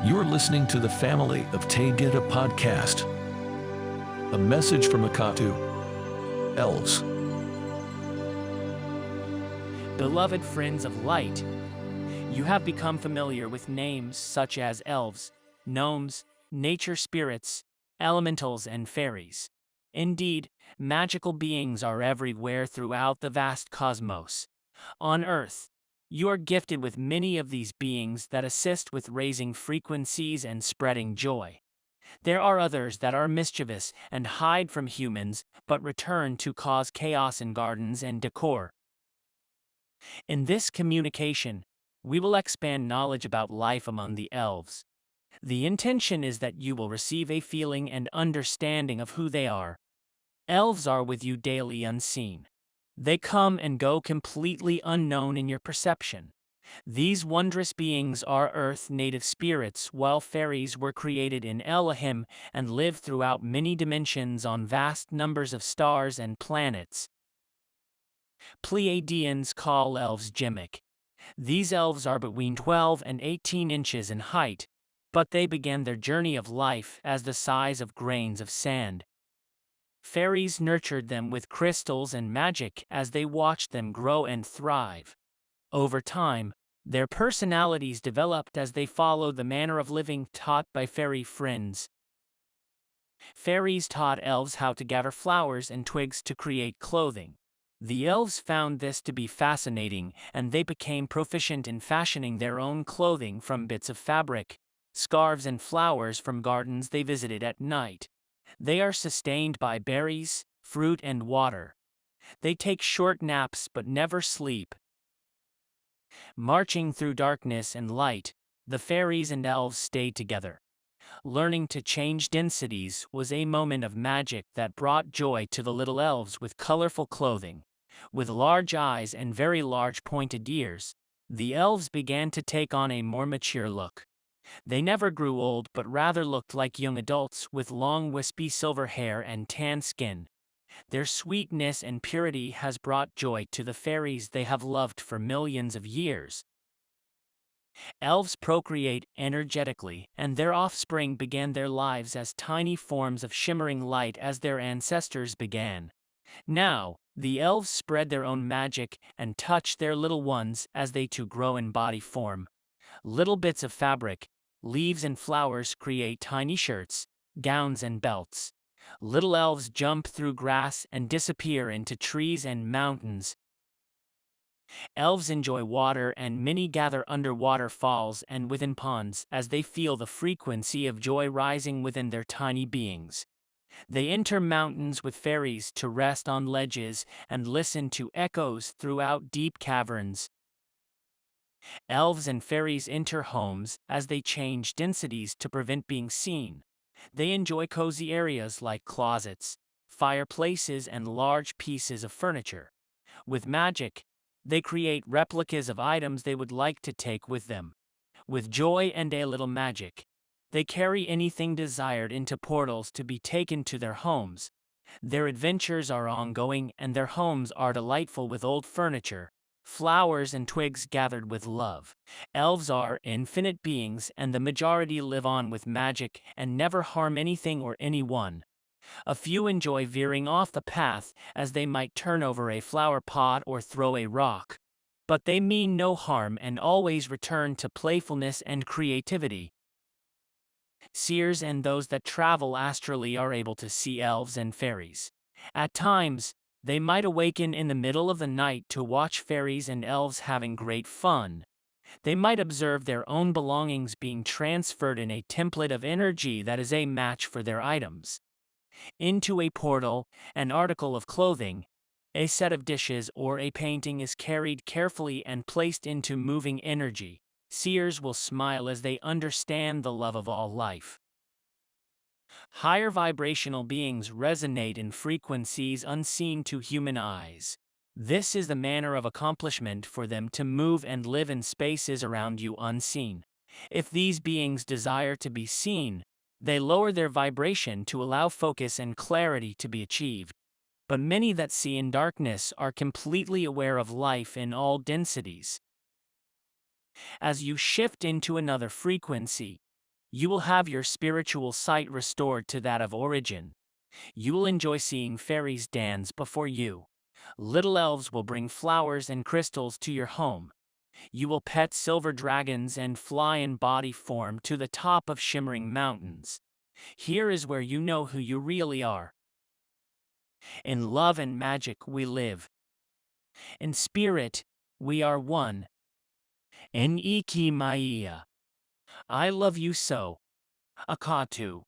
You're listening to the Family of Taygeta podcast. A message from Akatu, Elves. Beloved friends of light, you have become familiar with names such as elves, gnomes, nature spirits, elementals, and fairies. Indeed, magical beings are everywhere throughout the vast cosmos. On Earth, you are gifted with many of these beings that assist with raising frequencies and spreading joy. There are others that are mischievous and hide from humans but return to cause chaos in gardens and decor. In this communication, we will expand knowledge about life among the elves. The intention is that you will receive a feeling and understanding of who they are. Elves are with you daily unseen. They come and go completely unknown in your perception. These wondrous beings are Earth native spirits, while fairies were created in Elohim and live throughout many dimensions on vast numbers of stars and planets. Pleiadians call elves Gemic. These elves are between 12 and 18 inches in height, but they began their journey of life as the size of grains of sand. Fairies nurtured them with crystals and magic as they watched them grow and thrive. Over time, their personalities developed as they followed the manner of living taught by fairy friends. Fairies taught elves how to gather flowers and twigs to create clothing. The elves found this to be fascinating, and they became proficient in fashioning their own clothing from bits of fabric, scarves, and flowers from gardens they visited at night. They are sustained by berries, fruit, and water. They take short naps but never sleep. Marching through darkness and light, the fairies and elves stayed together. Learning to change densities was a moment of magic that brought joy to the little elves with colorful clothing. With large eyes and very large pointed ears, the elves began to take on a more mature look. They never grew old but rather looked like young adults with long wispy silver hair and tan skin. Their sweetness and purity has brought joy to the fairies they have loved for millions of years. Elves procreate energetically, and their offspring began their lives as tiny forms of shimmering light as their ancestors began. Now, the elves spread their own magic and touch their little ones as they too grow in body form. Little bits of fabric, leaves and flowers create tiny shirts, gowns and belts. Little elves jump through grass and disappear into trees and mountains. Elves enjoy water and many gather under waterfalls and within ponds as they feel the frequency of joy rising within their tiny beings. They enter mountains with fairies to rest on ledges and listen to echoes throughout deep caverns. Elves and fairies enter homes as they change densities to prevent being seen. They enjoy cozy areas like closets, fireplaces, and large pieces of furniture. With magic, they create replicas of items they would like to take with them. With joy and a little magic, they carry anything desired into portals to be taken to their homes. Their adventures are ongoing and their homes are delightful with old furniture, flowers, and twigs gathered with love. Elves are infinite beings, and the majority live on with magic and never harm anything or anyone. A few enjoy veering off the path as they might turn over a flower pot or throw a rock. But they mean no harm and always return to playfulness and creativity. Seers and those that travel astrally are able to see elves and fairies. At times, they might awaken in the middle of the night to watch fairies and elves having great fun. They might observe their own belongings being transferred in a template of energy that is a match for their items. Into a portal, an article of clothing, a set of dishes, or a painting is carried carefully and placed into moving energy. Seers will smile as they understand the love of all life. Higher vibrational beings resonate in frequencies unseen to human eyes. This is the manner of accomplishment for them to move and live in spaces around you unseen. If these beings desire to be seen, they lower their vibration to allow focus and clarity to be achieved. But many that see in darkness are completely aware of life in all densities. As you shift into another frequency, You will have your spiritual sight restored to that of origin. You will enjoy seeing fairies dance before you. Little elves will bring flowers and crystals to your home. You will pet silver dragons and fly in body form to the top of shimmering mountains. Here is where you know who you really are. In love and magic we live. In spirit, we are one. En iki maia. I love you so. Akatu.